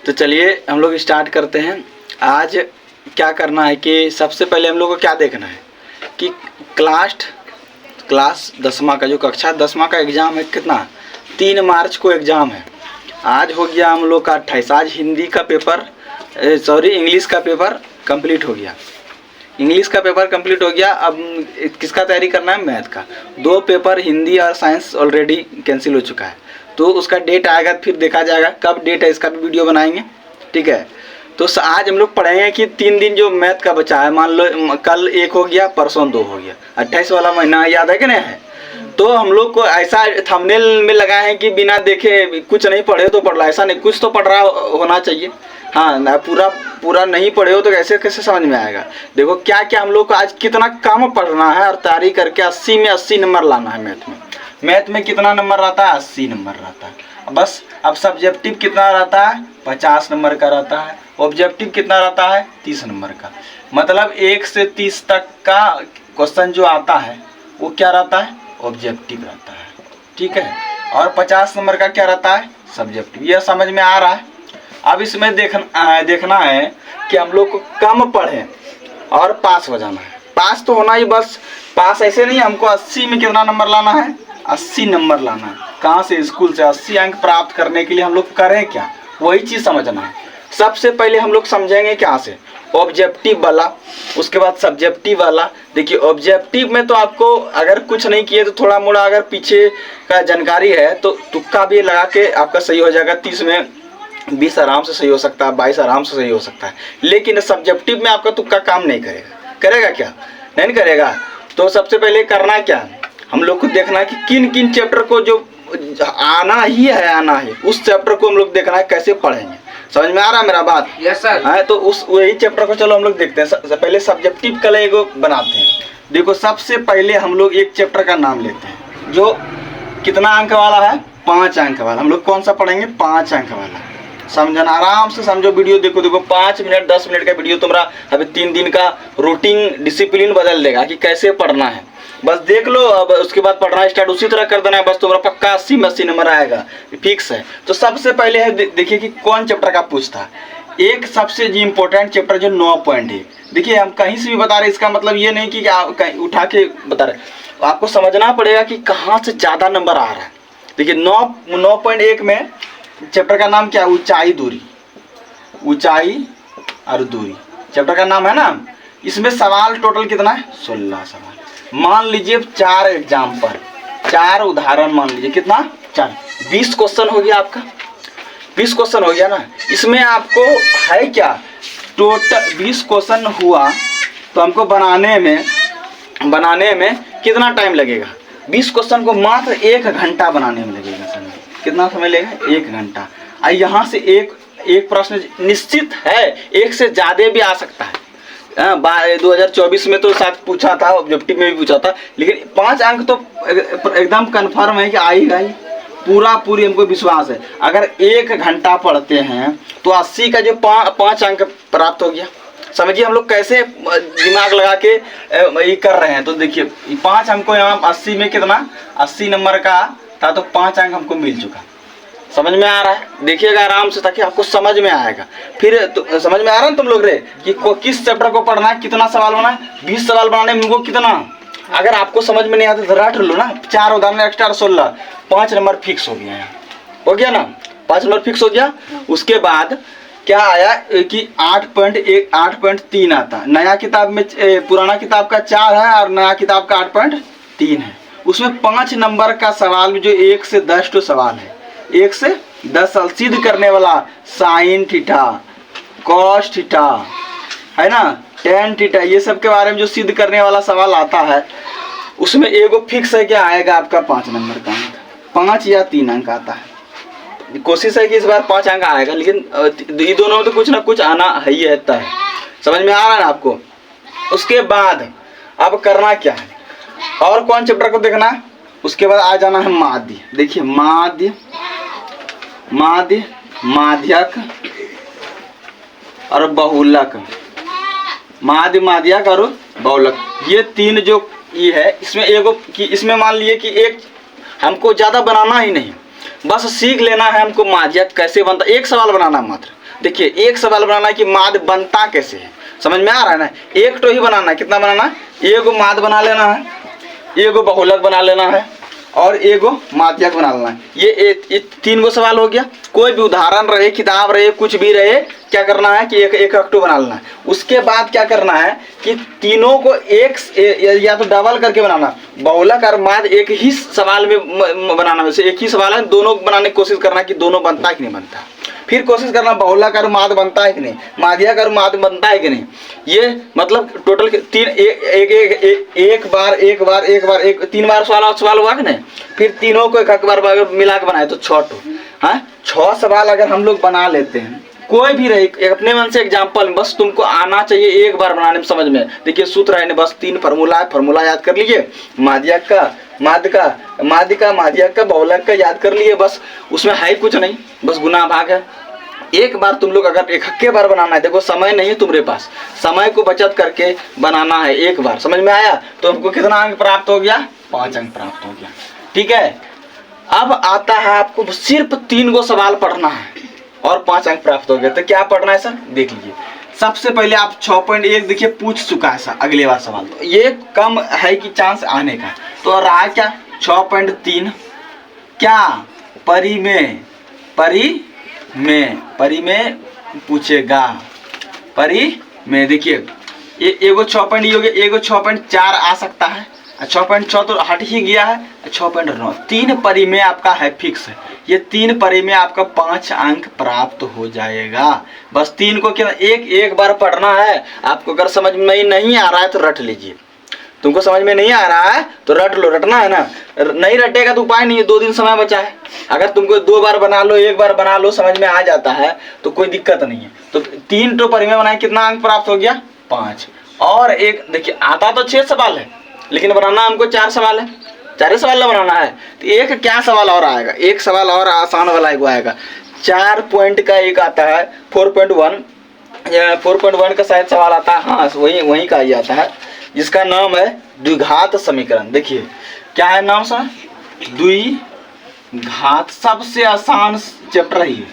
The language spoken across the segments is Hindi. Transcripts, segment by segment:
तो चलिए हम लोग स्टार्ट करते हैं। आज क्या करना है कि सबसे पहले हम लोग को क्या देखना है कि क्लास 10वां का जो कक्षा 10वां का एग्ज़ाम है, कितना 3 मार्च को एग्ज़ाम है। आज हो गया हम लोग का 28। आज हिंदी का पेपर इंग्लिश का पेपर कंप्लीट हो गया। इंग्लिश का पेपर कंप्लीट हो गया। अब किसका तैयारी करना है? मैथ का। 2 पेपर हिंदी और साइंस ऑलरेडी कैंसिल हो चुका है, तो उसका डेट आएगा, फिर देखा जाएगा कब डेट है, इसका भी वीडियो बनाएंगे। ठीक है, तो आज हम लोग पढ़ेंगे कि 3 दिन जो मैथ का बचा है, मान लो कल 1 हो गया, परसों 2 हो गया, 28 वाला महीना याद है कि नहीं है? तो हम लोग को ऐसा थंबनेल में लगा है कि बिना देखे कुछ नहीं पढ़े तो पढ़ लो, ऐसा नहीं, कुछ तो पढ़ रहा होना चाहिए। हाँ ना, पूरा नहीं पढ़े हो तो कैसे समझ में आएगा। देखो क्या क्या हम लोग को आज कितना कम पढ़ना है और तैयारी करके 80 में 80 नंबर लाना है। मैथ में कितना नंबर रहता है? 80 नंबर रहता है बस। अब सब्जेक्टिव कितना रहता है? 50 नंबर का रहता है। ऑब्जेक्टिव कितना रहता है? 30 नंबर का। मतलब 1 से 30 तक का क्वेश्चन जो आता है वो क्या रहता है? ऑब्जेक्टिव रहता है। ठीक है, और 50 नंबर का क्या रहता है? सब्जेक्टिव। यह समझ में आ रहा है? अब इसमें देखना है कि हम लोग को कम पढ़े और पास हो जाना है। पास तो होना ही, बस पास ऐसे नहीं, हमको 80 में कितना नंबर लाना है? 80 नंबर लाना है। कहाँ से? स्कूल से। 80 अंक प्राप्त करने के लिए हम लोग करें क्या, वही चीज़ समझना है। सबसे पहले हम लोग समझेंगे क्या से? ऑब्जेक्टिव वाला, उसके बाद सब्जेक्टिव वाला। देखिए ऑब्जेक्टिव में तो आपको अगर कुछ नहीं किए तो थोड़ा मोड़ा अगर पीछे का जानकारी है तो तुक्का भी लगा के आपका सही हो जाएगा। 30 में 20 आराम से सही हो सकता है, 22 आराम से सही हो सकता है। लेकिन सब्जेक्टिव में आपका तुक्का काम नहीं करेगा क्या? नहीं करेगा। तो सबसे पहले करना क्या, हम लोग को देखना है कि किन किन चैप्टर को जो आना है उस चैप्टर को हम लोग देखना है कैसे पढ़ेंगे। समझ में आ रहा है मेरा बात? Yes sir. हाँ, तो वही चैप्टर को चलो हम लोग देखते हैं। पहले सब्जेक्टिव का एगो बनाते हैं। देखो सबसे पहले हम लोग एक चैप्टर का नाम लेते हैं जो कितना अंक वाला है? 5 अंक वाला। हम लोग कौन सा पढ़ेंगे? 5 अंक वाला। समझना, आराम से समझो। वीडियो देखो 5 मिनट 10 मिनट का वीडियो तुम्हारा अभी 3 दिन का रूटीन डिसिप्लिन बदल देगा कि कैसे पढ़ना है। बस देख लो, अब उसके बाद पढ़ना स्टार्ट उसी तरह कर देना है। बस तुम्हारा पक्का 80 में 80 नंबर आएगा, फिक्स है। तो सबसे पहले है देखिए कि कौन चैप्टर का पूछता है। एक सबसे इम्पोर्टेंट चैप्टर जो 9 पॉइंट है। देखिए हम कहीं से भी बता रहे, इसका मतलब ये नहीं कि आप कहीं उठा के बता रहे, आपको समझना पड़ेगा कि कहाँ से ज़्यादा नंबर आ रहा है। देखिए 9.1 में चैप्टर का नाम क्या है? ऊंचाई दूरी। ऊंचाई और दूरी चैप्टर का नाम है ना। इसमें सवाल टोटल कितना है? 16 सवाल। मान लीजिए 4 एग्जाम पर 4 उदाहरण मान लीजिए, कितना? 4, 20 क्वेश्चन हो गया आपका। 20 क्वेश्चन हो गया ना। इसमें आपको है क्या, टोटल 20 क्वेश्चन हुआ तो हमको बनाने में कितना टाइम लगेगा? 20 क्वेश्चन को मात्र 1 घंटा बनाने में लगेगा। समय कितना समय लगेगा? 1 घंटा। और यहाँ से एक प्रश्न निश्चित है, 1 से ज़्यादा भी आ सकता है। 2024 में तो साथ पूछा था, ऑब्जेक्टिव में भी पूछा था, लेकिन 5 अंक तो एकदम कन्फर्म है कि आएगा ही। पूरी हमको विश्वास है। अगर 1 घंटा पढ़ते हैं तो 80 का जो 5 अंक प्राप्त हो गया। समझिए हम लोग कैसे दिमाग लगा के ये कर रहे हैं। तो देखिए 5 हमको यहाँ 80 में कितना 80 नंबर का था, तो 5 अंक हमको मिल चुका। समझ में आ रहा है? देखिएगा आराम से ताकि आपको समझ में आएगा। फिर तो समझ में आ रहा है तुम लोग रे कि किस चैप्टर को पढ़ना है, कितना सवाल बनाना है। 20 सवाल बनाने में हमको कितना, अगर आपको समझ में नहीं आता तो रट लो ना। 4 उदाहरण एक्स्ट्रा 16, 5 नंबर फिक्स हो गया है। हो गया ना, 5 नंबर फिक्स हो गया। उसके बाद क्या आया कि 8.3 आता। नया किताब में पुराना किताब का 4 है और नया किताब का 8.3 है। उसमें 5 नंबर का सवाल जो 1 से 10 तो सवाल है। 1 से 10 साल सिद्ध करने वाला, साइन थीटा, कॉस थीटा है ना, टेन थीटा, ये सब के बारे में जो सिद्ध करने वाला सवाल आता है उसमें एगो फिक्स है क्या आएगा आपका 5 नंबर का अंक। 5 या 3 अंक आता है। कोशिश है कि इस बार 5 अंक आएगा, लेकिन ये दोनों में तो कुछ ना कुछ आना है ही है। समझ में आ रहा है ना आपको? उसके बाद अब करना क्या है, और कौन चैप्टर को देखना है? उसके बाद आ जाना है माध्य। देखिए माध्यक और बहुलक। माध्यक और बहुलक, ये 3 जो ये है, इसमें मान लिए कि एक हमको ज़्यादा बनाना ही नहीं, बस सीख लेना है हमको माध्यक कैसे बनता। 1 सवाल बनाना मात्र, देखिए एक सवाल बनाना है कि माद बनता कैसे है, समझ में आ रहा है ना। एक तो ही बनाना है, कितना बनाना है, एगो माद बना लेना है, एगो बहुलक बना लेना है और एगो माध्यक बना लेना है। ये 3 गो सवाल हो गया। कोई भी उदाहरण रहे, किताब रहे, कुछ भी रहे, क्या करना है कि एक अक्टू बना लेना है। उसके बाद क्या करना है कि तीनों को या तो डबल करके बनाना, बहुलक और माद एक ही सवाल में बनाना, वैसे एक ही सवाल है, दोनों बनाने की कोशिश करना कि दोनों बनता है कि नहीं बनता। फिर कोशिश करना बहुलक और माद बनता है कि नहीं, माध्यक और माद बनता है कि नहीं। ये मतलब टोटल 3 बार सवाल हुआ कि नहीं। फिर तीनों को एक बार अगर मिला के बनाए तो 6 टो, हाँ 6 सवाल अगर हम लोग बना लेते हैं, कोई भी रहे अपने मन से एग्जाम्पल, बस तुमको आना चाहिए एक बार बनाने में, समझ में। देखिए सूत्र है, बस 3 फार्मूला है, फार्मूला याद कर लीजिए, माध्यक का, माद का, माध्यक का, बहुलक का याद कर लिए, बस उसमें है कुछ नहीं, बस गुना भाग है। एक बार तुम लोग अगर एक बार बनाना है, देखो समय नहीं है तुम्हारे पास, समय को बचत करके बनाना है एक बार, समझ में आया। तो हमको कितना अंक प्राप्त हो गया, 5 अंक प्राप्त हो गया, ठीक है। अब आता है आपको सिर्फ 3 गो सवाल पढ़ना है और 5 अंक प्राप्त हो गया। तो क्या पढ़ना है सर, देख लीजिए। सबसे पहले आप 6.1 देखिए पूछ चुका है सर अगले बार सवाल, तो ये कम है कि चांस आने का। तो रहा क्या 6.3, क्या परी में पूछेगा, परी में। देखिए एगो 6 हो गया, एगो 6.4 आ सकता है, 6.6 तो हट ही गया है, 6.9, 3 परी में आपका है फिक्स है। ये 3 परी में आपका 5 अंक प्राप्त हो जाएगा। बस 3 को क्या एक बार पढ़ना है। आपको अगर समझ में नहीं आ रहा है तो रट लीजिए, तुमको समझ में नहीं आ रहा है तो रट लो, रटना है ना, नहीं रटेगा तो उपाय नहीं है, 2 दिन समय बचा है। अगर तुमको 2 बार बना लो, 1 बार बना लो, समझ में आ जाता है तो कोई दिक्कत नहीं है। तो 3 तो परी में बनाए, कितना अंक प्राप्त हो गया, 5। और एक देखिए आता तो 6 सवाल है, लेकिन बनाना हमको 4 सवाल है, 4 सवाल ना बनाना है। तो एक क्या सवाल और आएगा, एक सवाल और आसान वाला एक आएगा, 4 पॉइंट का एक आता है 4.1 का शायद सवाल आता है, हाँ वही का ही आता है, जिसका नाम है द्विघात समीकरण। देखिए क्या है नाम सर, द्विघात, सबसे आसान चैप्टर ही है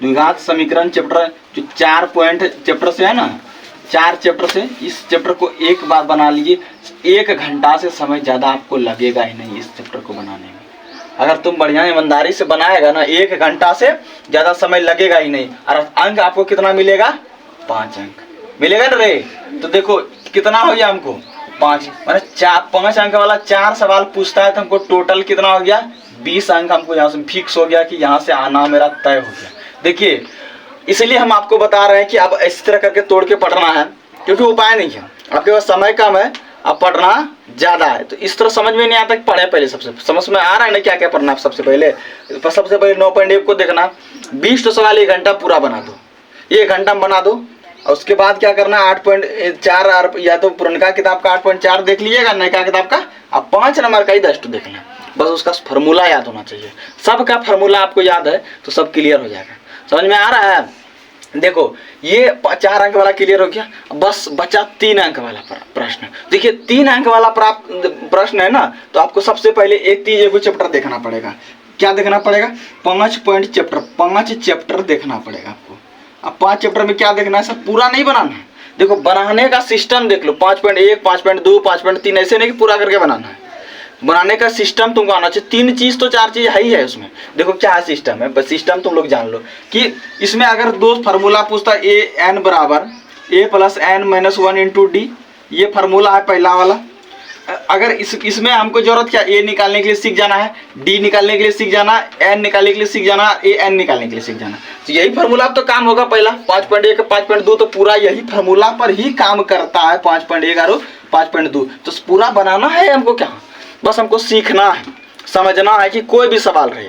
द्विघात समीकरण चैप्टर, जो 4 पॉइंट चैप्टर से है ना, 4 चैप्टर से इस चैप्टर को एक बार बना लीजिए। 1 घंटा से समय ज़्यादा आपको लगेगा ही नहीं इस चैप्टर को बनाने में। अगर तुम बढ़िया ईमानदारी से बनाएगा ना, 1 घंटा से ज़्यादा समय लगेगा ही नहीं। और अंक आपको कितना मिलेगा, 5 अंक मिलेगा ना रे। तो देखो कितना हो गया हमको, 5 मैंने 5 अंक वाला 4 सवाल पूछता है तो हमको टोटल कितना हो गया, 20 अंक हमको यहाँ से फिक्स हो गया कि यहाँ से आना मेरा तय हो गया। देखिए इसलिए हम आपको बता रहे हैं कि अब इस तरह करके तोड़ के पढ़ना है, क्योंकि उपाय नहीं है, आपके पास समय कम है, अब पढ़ना ज़्यादा है। तो इस तरह समझ में नहीं आता कि पढ़े पहले, सबसे समझ में आ रहा है ना क्या क्या पढ़ना है। सबसे पहले 9.1 को देखना, 20 तो सवाल 1 घंटा पूरा बना दो, 1 घंटा में बना दो। और उसके बाद क्या करना, 8.4 या तो पुरनका किताब का 8.4 देख लीजिएगा, नयका किताब का, अब 5 नंबर का ही 10 देखना। बस उसका फार्मूला याद होना चाहिए, सबका फार्मूला आपको याद है तो सब क्लियर हो जाएगा। समझ में आ रहा है। देखो ये 4 अंक वाला क्लियर हो गया, बस बचा 3 अंक वाला प्रश्न। देखिए 3 अंक वाला प्रश्न है ना, तो आपको सबसे पहले एक चैप्टर देखना पड़ेगा। क्या देखना पड़ेगा, 5 चैप्टर देखना पड़ेगा आपको। अब 5 चैप्टर में क्या देखना है, सब पूरा नहीं बनाना है। देखो बनाने का सिस्टम देख लो, 5.1, 5.2, 5.3, ऐसे नहीं कि पूरा करके बनाना है। बनाने का सिस्टम तुमको आना चाहिए। 3 चीज़ तो 4 चीज़ है ही है उसमें। देखो क्या सिस्टम है, बस सिस्टम तुम लोग जान लो कि इसमें अगर 2 फार्मूला पूछता है, a n बराबर a + n - 1 × d, ये फार्मूला है पहला वाला। अगर इसमें हमको जरूरत क्या, a निकालने के लिए सीख जाना है, d निकालने के लिए सीख जाना, n निकालने के लिए सीख जाना, a n निकालने के लिए सीख जाना। तो यही फार्मूला तो काम होगा पहला। 5.1 5.2 तो पूरा यही फार्मूला पर ही काम करता है, 5.1 और 5.2 तो पूरा बनाना है हमको। क्या बस हमको सीखना है, समझना है कि कोई भी सवाल रहे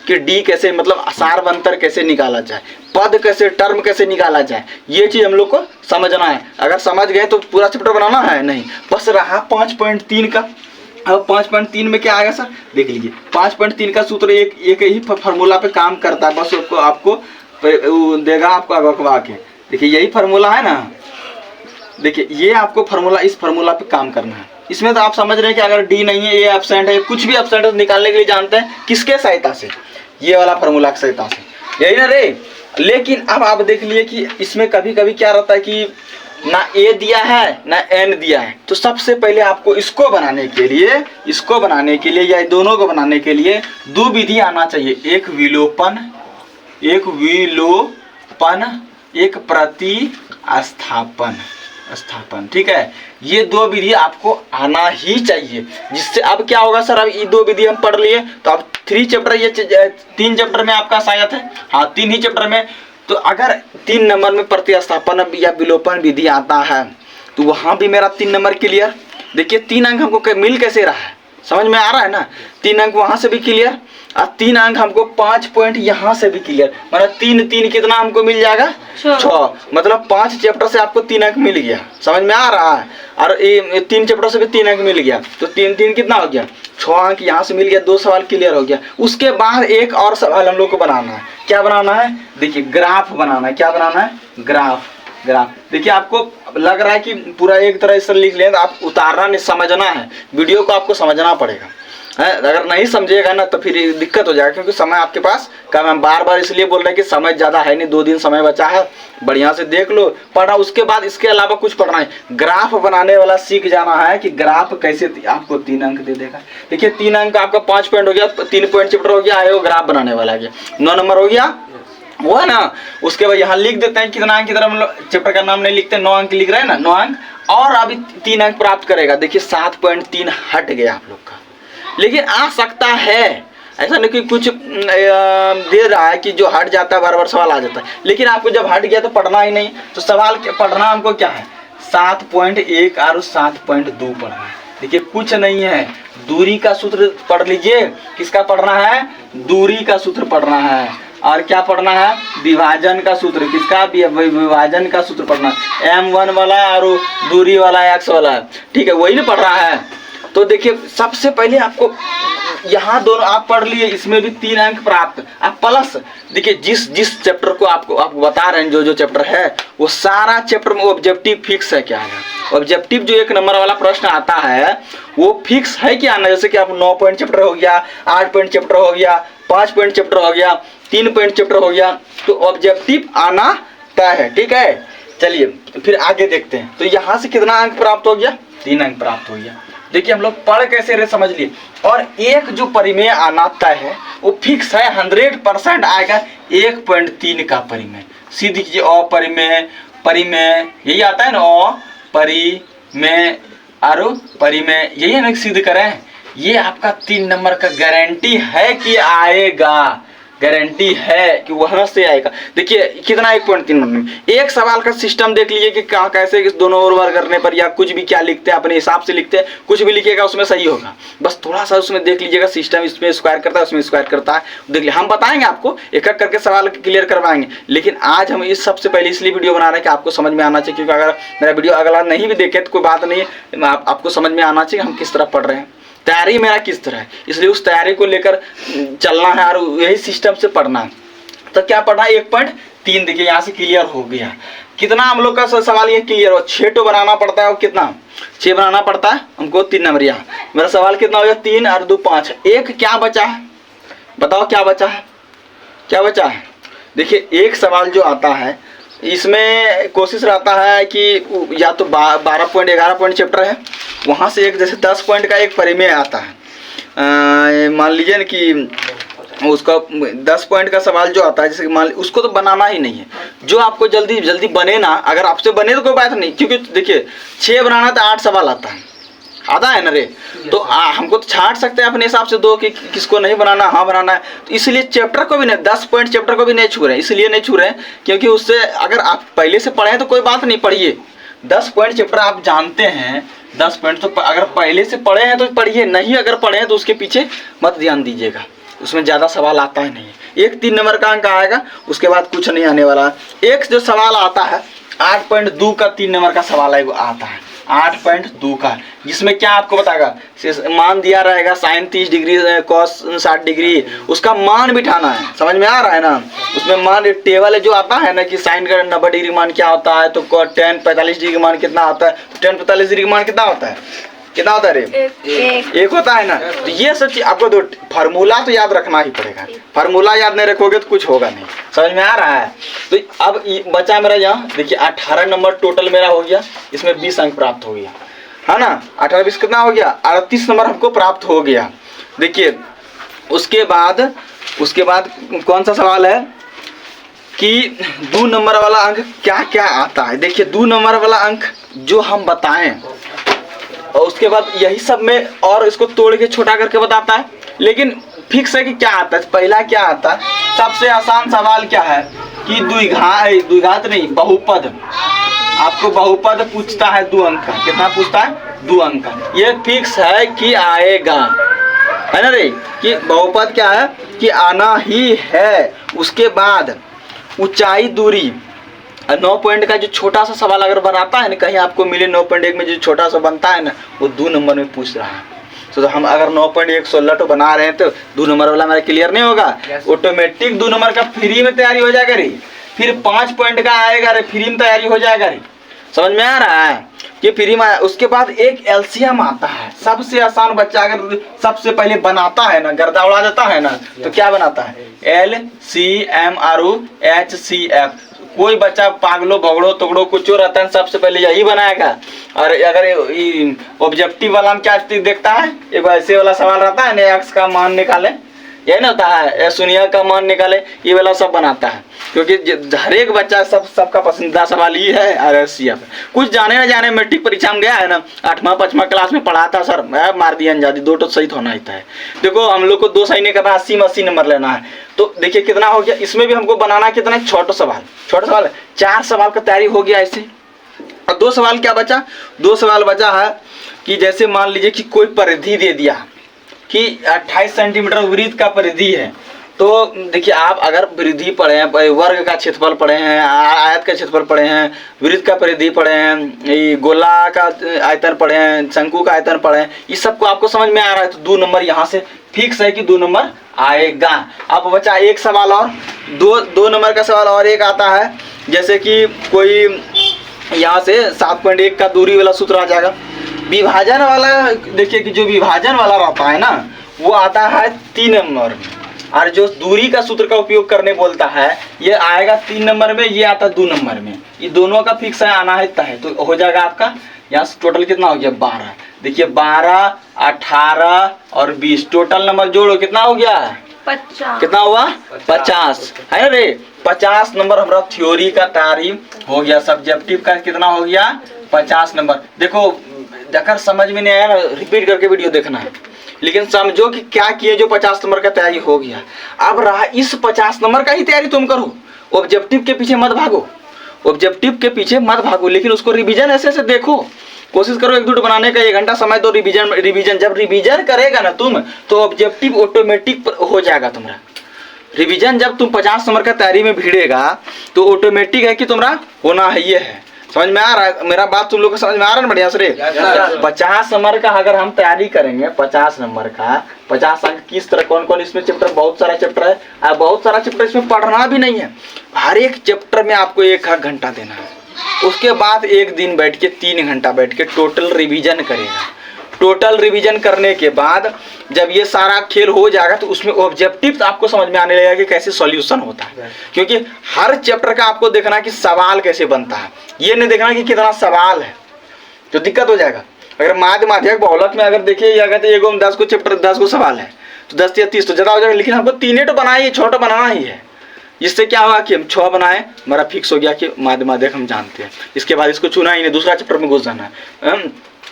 कि डी कैसे, मतलब सारवंतर कैसे निकाला जाए, पद कैसे, टर्म कैसे निकाला जाए, ये चीज़ हम लोग को समझना है। अगर समझ गए तो पूरा चैप्टर बनाना है नहीं। बस रहा 5.3 का। अब 5.3 में क्या आएगा सर, देख लीजिए। 5.3 का सूत्र एक ही फार्मूला पे काम करता है, बस आपको देगा आपको अगवा के। देखिए यही फार्मूला है ना, देखिए ये आपको फार्मूला, इस फार्मूला पे काम करना है। इसमें तो आप समझ रहे हैं कि अगर डी नहीं है, ये एब्सेंट है, कुछ भी एब्सेंट है, तो निकालने के लिए जानते हैं किसके सहायता से, ये वाला फार्मूला की सहायता से, यही ना रे। लेकिन अब आप देख लिए कि इसमें कभी कभी क्या रहता है कि ना ए दिया है ना एन दिया है। तो सबसे पहले आपको इसको बनाने के लिए या दोनों को बनाने के लिए दो विधि आना चाहिए, एक विलोपन, एक प्रतिस्थापन। ठीक है, ये दो विधि आपको आना ही चाहिए। जिससे अब क्या होगा सर, अब ये दो विधि हम पढ़ लिए तो अब 3 चैप्टर, ये 3 चैप्टर में आपका शायद है, हाँ 3 ही चैप्टर में। तो अगर 3 नंबर में प्रतिस्थापन या विलोपन विधि आता है तो वहां भी मेरा 3 नंबर क्लियर। देखिए 3 अंक हमको मिल कैसे रहा है, समझ में आ रहा है ना। 3 अंक वहां से भी क्लियर और 3 अंक हमको 5 पॉइंट यहाँ से भी क्लियर, मतलब 3 कितना हमको मिल जाएगा 6, मतलब 5 चैप्टर से आपको 3 अंक मिल गया, समझ में आ रहा है। और 3 चैप्टर से भी 3 अंक मिल गया, तो 3 कितना हो गया 6 अंक यहाँ से मिल गया, 2 सवाल क्लियर हो गया। उसके बाद एक और सवाल हम लोग को बनाना है, क्या बनाना है, देखिए ग्राफ बनाना है। क्या बनाना है, ग्राफ। देखिए आपको लग रहा है कि पूरा एक तरह से लिख लें, तो आप उतारना नहीं, समझना है, वीडियो को आपको समझना पड़ेगा है। अगर नहीं समझेगा ना तो फिर दिक्कत हो जाएगा, क्योंकि समय आपके पास कम है। बार बार इसलिए बोल रहे हैं कि समय ज़्यादा है नहीं, 2 दिन समय बचा है, बढ़िया से देख लो, पढ़ा। उसके बाद इसके अलावा कुछ पढ़ना है, ग्राफ बनाने वाला सीख जाना है कि ग्राफ कैसे आपको 3 अंक दे देगा। देखिए 3 अंक आपका 5 पॉइंट हो गया, 3 पॉइंट चैप्टर हो गया है, वो ग्राफ बनाने वाला गया, 9 नंबर हो गया, वो है ना। उसके बाद यहाँ लिख देते हैं कितना अंक की तरह, हम लोग चैप्टर का नाम नहीं लिखते, 9 अंक लिख रहे हैं ना, 9 अंक, और अभी 3 अंक प्राप्त करेगा। देखिए 7.3 हट गया आप लोग का, लेकिन आ सकता है, ऐसा नहीं कि कुछ दे रहा है कि जो हट जाता है बार सवाल आ जाता है। लेकिन आपको जब हट गया तो पढ़ना ही नहीं, तो सवाल पढ़ना हमको क्या है, 7.1 और 7.2 पढ़ना है। देखिए कुछ नहीं है, दूरी का सूत्र पढ़ लीजिए। किसका पढ़ना है, दूरी का सूत्र पढ़ना है। और क्या पढ़ना है, विभाजन का सूत्र। किसका, विभाजन का सूत्र पढ़ना है, M1 वाला और दूरी वाला x वाला, ठीक है, वही ना पढ़ रहा है। तो देखिए सबसे पहले आपको यहाँ दोनों आप पढ़ लिए, इसमें भी 3 अंक प्राप्त। आप प्लस देखिए जिस चैप्टर को आपको बता रहे हैं, जो चैप्टर है वो सारा चैप्टर में ऑब्जेक्टिव फिक्स है क्या है। ऑब्जेक्टिव जो 1 नंबर वाला प्रश्न आता है वो फिक्स है क्या ना। जैसे कि आप 9 पॉइंट चैप्टर हो गया, 8 पॉइंट चैप्टर हो गया, 5 पॉइंट चैप्टर हो गया, 3 पॉइंट चैप्टर हो गया, तो ऑब्जेक्टिव आना तय है, ठीक है। चलिए फिर आगे देखते हैं। तो यहाँ से कितना अंक प्राप्त हो गया, 3 अंक प्राप्त हो गया। देखिए हम लोग पढ़ कैसे रहे समझ लिए। और एक जो परिमेय आना तय है वो फिक्स है, 100% आएगा 1.3 का परिमेय। सीधी कीजिए, अपरिमेय, परिमेय, यही आता है ना, अपरिमेय और परिमेय, यही है ना, सिद्ध करें। ये आपका 3 नंबर का गारंटी है कि आएगा, गारंटी है कि वहां से आएगा। देखिए कितना 1.3 में एक सवाल का सिस्टम देख लीजिए कि कहाँ कैसे दोनों ओर वर्ग करने पर या कुछ भी क्या लिखते हैं, अपने हिसाब से लिखते हैं, कुछ भी लिखिएगा उसमें सही होगा। बस थोड़ा सा उसमें देख लीजिएगा, सिस्टम इसमें स्क्वायर करता है, उसमें स्क्वायर करता है, देख लीजिए। हम बताएंगे आपको, एक एक करके सवाल क्लियर करवाएंगे। लेकिन आज हम इस सबसे पहले इसलिए वीडियो बना रहे हैं कि आपको समझ में आना चाहिए, क्योंकि अगर मेरा वीडियो अगला नहीं भी देखे तो कोई बात नहीं है, आपको समझ में आना चाहिए हम किस तरह पढ़ रहे हैं, तैयारी मेरा किस तरह है। इसलिए उस तैयारी को लेकर चलना है और यही सिस्टम से पढ़ना है। तो क्या पढ़ना है, 1.3 देखिए यहाँ से क्लियर हो गया। कितना हम लोग का सवाल ये क्लियर हो, 6 तो बनाना पड़ता है, और कितना 6 बनाना पड़ता है हमको, 3 नंबर। यहाँ मेरा सवाल कितना हो गया, 3 और 2 5, एक क्या बचा है, बताओ क्या बचा है, क्या बचा है। देखिए एक सवाल जो आता है इसमें कोशिश रहता है कि या तो 12 पॉइंट 11 पॉइंट चैप्टर है, वहाँ से एक जैसे 10 पॉइंट का एक परिमेय आता है। मान लीजिए ना कि उसका 10 पॉइंट का सवाल जो आता है, जैसे मान उसको तो बनाना ही नहीं है, जो आपको जल्दी जल्दी बने ना, अगर आपसे बने तो कोई बात नहीं, क्योंकि देखिए 6 बनाना तो 8 सवाल आता है ना रे। तो हमको तो छांट सकते हैं अपने हिसाब से दो कि किसको नहीं बनाना, हाँ बनाना है। तो इसलिए चैप्टर को भी नहीं, 10 पॉइंट चैप्टर को भी नहीं छू रहे हैं। इसलिए नहीं छू रहे हैं क्योंकि उससे अगर आप पहले से पढ़े तो कोई बात नहीं, पढ़िए 10 पॉइंट चैप्टर आप जानते हैं, 10 पॉइंट तो अगर पहले से पढ़े हैं तो पढ़िए, नहीं अगर पढ़े हैं तो उसके पीछे मत ध्यान दीजिएगा, उसमें ज़्यादा सवाल आता है नहीं। एक 3 नंबर का अंक आएगा, उसके बाद कुछ नहीं आने वाला। एक जो सवाल आता है 8.2 का 3 नंबर का सवाल है, वो आता है 8.2 का, जिसमें क्या आपको बताएगा, मान दिया रहेगा sin 30 डिग्री cos 60 डिग्री, उसका मान बिठाना है, समझ में आ रहा है ना। उसमें मान टेबल जो आता है ना कि sin का 90 डिग्री मान क्या होता है, तो tan 45 डिग्री मान कितना आता है, तो tan 45 डिग्री मान कितना होता है, कितना होता है रे? एक होता है ना। तो ये सब चीज आपको दो फार्मूला तो याद रखना ही पड़ेगा। फार्मूला याद नहीं रखोगे तो कुछ होगा नहीं। समझ में आ रहा है? तो अब बचा मेरा यहाँ देखिए 18 नंबर टोटल मेरा हो गया, इसमें 20 अंक प्राप्त हो गया, है ना। 18 20 कितना हो गया? 38 नंबर हमको प्राप्त हो गया। देखिए उसके बाद कौन सा सवाल है कि 2 नंबर वाला अंक क्या क्या आता है। देखिए 2 नंबर वाला अंक जो हम बताएं और उसके बाद यही सब में और इसको तोड़ के छोटा करके बताता है, लेकिन फिक्स है कि क्या आता है। पहला क्या आता है, सबसे आसान सवाल क्या है कि द्विघात नहीं, बहुपद। आपको बहुपद पूछता है 2 अंक का। कितना पूछता है? 2 अंक का। ये फिक्स है कि आएगा, है ना रे, कि बहुपद क्या है कि आना ही है। उसके बाद ऊंचाई दूरी, 9 पॉइंट का जो छोटा सा सवाल अगर बनाता है ना, कहीं आपको मिले 9.1 में जो छोटा सा बनता है ना, वो 2 नंबर में पूछ रहा है। तो हम अगर 9.116 तो बना रहे हैं तो 2 नंबर वाला मेरा क्लियर नहीं होगा। ऑटोमेटिक 2 नंबर का फ्री में तैयारी हो जाएगा रे। फिर 5 पॉइंट का आएगा रे, फ्री में तैयारी हो जाएगा रे। समझ में आ रहा है? ये फ्री में। उसके बाद एक एलसीएम आता है, सबसे आसान बच्चा अगर सबसे पहले बनाता है ना, गर्दा उड़ा देता है ना, तो क्या बनाता है? LCMRUHCF। कोई बच्चा पागलो भगड़ो तगड़ो कुछ रहता है, सबसे पहले यही बनाएगा। और अगर ऑब्जेक्टिव वाला में क्या देखता है, एक ऐसे वाला सवाल रहता है ना, एक्स का मान निकाले, यही ना होता है, शून्य का मान निकाले, ये वाला सब बनाता है। क्योंकि हर एक बच्चा सबका पसंदीदा सवाल ये है RCF। कुछ जाने ना जाने मैट्रिक परीक्षा में गया है ना, 8वां 5वां क्लास में पढ़ा था सर, मार दिया अंजादी, 2 तो सही होना ही था। देखो हम लोग को 2 सही नहीं करना, 80 में 80 नंबर लेना है। तो देखिए कितना हो गया। इसमें भी हमको बनाना कितना है? छोटा सवाल 4 सवाल का तैयारी हो गया ऐसे। और 2 सवाल क्या बचा? 2 सवाल बचा है कि जैसे मान लीजिए कि कोई परिधि दे दिया कि 28 सेंटीमीटर वृत्त का परिधि है। तो देखिए आप अगर परिधि पढ़े हैं, वर्ग का क्षेत्रफल पढ़े हैं, आयत का क्षेत्रफल पढ़े हैं, वृत्त का परिधि पढ़े हैं, गोला का आयतन पढ़े हैं, शंकु का आयतन पढ़े हैं, इस सबको आपको समझ में आ रहा है, तो 2 नंबर यहाँ से फिक्स है कि 2 नंबर आएगा। अब बचा एक सवाल और, 2 नंबर का सवाल और एक आता है। जैसे कि कोई यहाँ से 7.1 का दूरी वाला सूत्र आ जाएगा। विभाजन वाला देखिए कि जो विभाजन वाला रहता है ना, वो आता है 3 नंबर में, और जो दूरी का सूत्र का उपयोग करने बोलता है ये आएगा 3 नंबर में, ये आता 2 नंबर में। ये दोनों का फिक्स है, आना है तय। तो हो जाएगा आपका यहाँ से टोटल कितना हो गया? 12। देखिए 12, 18 और 20 टोटल नंबर जोड़ो, कितना हो गया? 50। कितना हुआ? 50 है ना रे। 50 नंबर हमारा थ्योरी का तैयारी हो गया। सब्जेक्टिव का कितना हो गया? 50 नंबर। देखो अगर समझ में नहीं आया ना, रिपीट करके वीडियो देखना है, लेकिन समझो कि क्या किए, जो 50 नंबर का तैयारी हो गया। अब रहा इस 50 नंबर का ही तैयारी तुम करो, ऑब्जेक्टिव के पीछे मत भागो, ऑब्जेक्टिव के पीछे मत भागो, लेकिन उसको रिवीजन ऐसे से देखो, कोशिश करो 1 2 बनाने का 1 घंटा समय दो। रिवीजन जब रिवीजन करेगा ना तुम, तो ऑब्जेक्टिव ऑटोमेटिक हो जाएगा तुम्हारा। रिवीजन जब तुम 50 नंबर का तैयारी में भिड़ेगा तो ऑटोमेटिक है कि तुम्हारा होना है। ये है, समझ में आ रहा है? मेरा बात तुम लोग को समझ में आ रहा है ना बढ़िया से? 50 नंबर का अगर हम तैयारी करेंगे, 50 नंबर का 50 अंक किस तरह, कौन कौन इसमें चैप्टर, बहुत सारा चैप्टर है और बहुत सारा चैप्टर इसमें पढ़ना भी नहीं है। हर एक चैप्टर में आपको 1 घंटा देना है। उसके बाद 1 दिन बैठ के 3 घंटा बैठ के टोटल रिवीजन करेगा। टोटल रिवीजन करने के बाद जब ये सारा खेल हो जाएगा तो उसमें ऑब्जेक्टिव आपको समझ में आने लगेगा कि कैसे सॉल्यूशन होता है। क्योंकि हर चैप्टर का आपको देखना कि सवाल कैसे बनता है, ये नहीं देखना कि कितना सवाल है, तो दिक्कत हो जाएगा। अगर माध्यमिक बहुलक में अगर देखिए या कहते हैं 10 को चैप्टर 10 को सवाल है तो 10 या 30 तो ज़्यादा हो जाएगा, लेकिन हमको 3 तो बनाना ही, 6 बनाना ही है। इससे क्या हुआ कि हम 6 बनाए, हमारा फिक्स हो गया कि माध्यमिक हम जानते हैं। इसके बाद इसको चुना ही नहीं, दूसरा चैप्टर में घुस जाना है।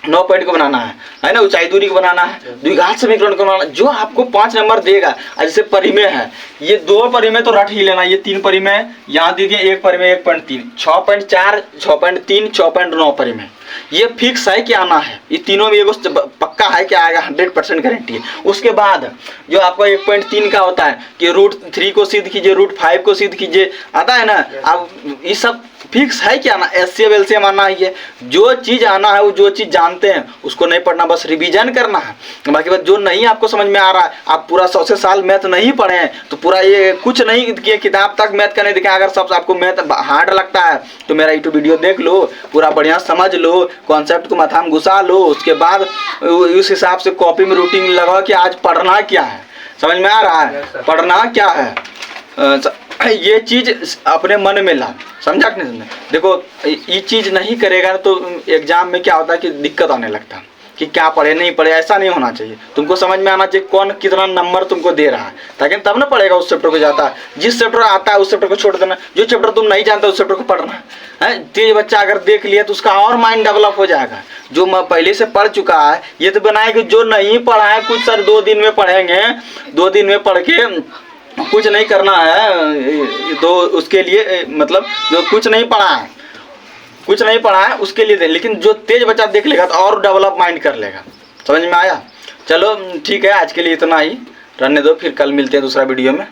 9 पॉइंट को बनाना है ना, ऊंचाई दूरी को बनाना है, द्विघात समीकरण को बनाना, जो आपको 5 नंबर देगा। जैसे परिमेय है, ये 2 परिमेय तो रट ही लेना, ये 3 परिमेय यहाँ दीजिए, 1 परिमेय 1.3, 6.4, 6.3, 6.9 परिमेय, ये फिक्स है कि आना है। ये तीनों में एगो पक्का है कि आएगा, 100% गारंटी है। उसके बाद जो आपका 1.3 का होता है कि √3 को सिद्ध कीजिए, √5 को सिद्ध कीजिए, आता है ना। अब ये सब फिक्स है कि आना, एचसीएफ एलसीएम आना ही है। जो चीज़ आना है, वो जो चीज़ जानते हैं उसको नहीं पढ़ना, बस रिवीजन करना है। बाकी बात जो नहीं आपको समझ में आ रहा है, आप पूरा 100 से साल मैथ नहीं पढ़े हैं तो पूरा ये कुछ नहीं किए, किताब तक मैथ का नहीं दिखा। अगर सब आपको मैथ हार्ड लगता है तो मेरा यूट्यूब वीडियो देख लो, पूरा बढ़िया समझ लो, कॉन्सेप्ट को माथा में घुसा लो, उसके बाद उस हिसाब से कॉपी में रूटीन लगाओ कि आज पढ़ना क्या है। समझ में आ रहा है? पढ़ना क्या है ये चीज़ अपने मन में ला। समझा कि नहीं? देखो ये चीज़ नहीं करेगा तो एग्जाम में क्या होता है कि दिक्कत आने लगता है कि क्या पढ़े नहीं पढ़े। ऐसा नहीं होना चाहिए। तुमको समझ में आना चाहिए कौन कितना नंबर तुमको दे रहा है, ताकि तब ना पढ़ेगा उस चैप्टर को जाता है। जिस चैप्टर आता है उस चैप्टर को छोड़ देना, जो चैप्टर तुम नहीं जानते उस चैप्टर को पढ़ना है। तेज बच्चा अगर देख लिया तो उसका और माइंड डेवलप हो जाएगा। जो पहले से पढ़ चुका है ये तो बनाए कि जो नहीं पढ़ा है कुछ सर 2 दिन में पढ़ेंगे, 2 दिन में पढ़ के कुछ नहीं करना है तो उसके लिए मतलब जो कुछ नहीं पढ़ा है उसके लिए दे। लेकिन जो तेज बच्चा देख लेगा तो और डेवलप माइंड कर लेगा। समझ में आया? चलो ठीक है, आज के लिए इतना ही रहने दो, फिर कल मिलते हैं दूसरा वीडियो में।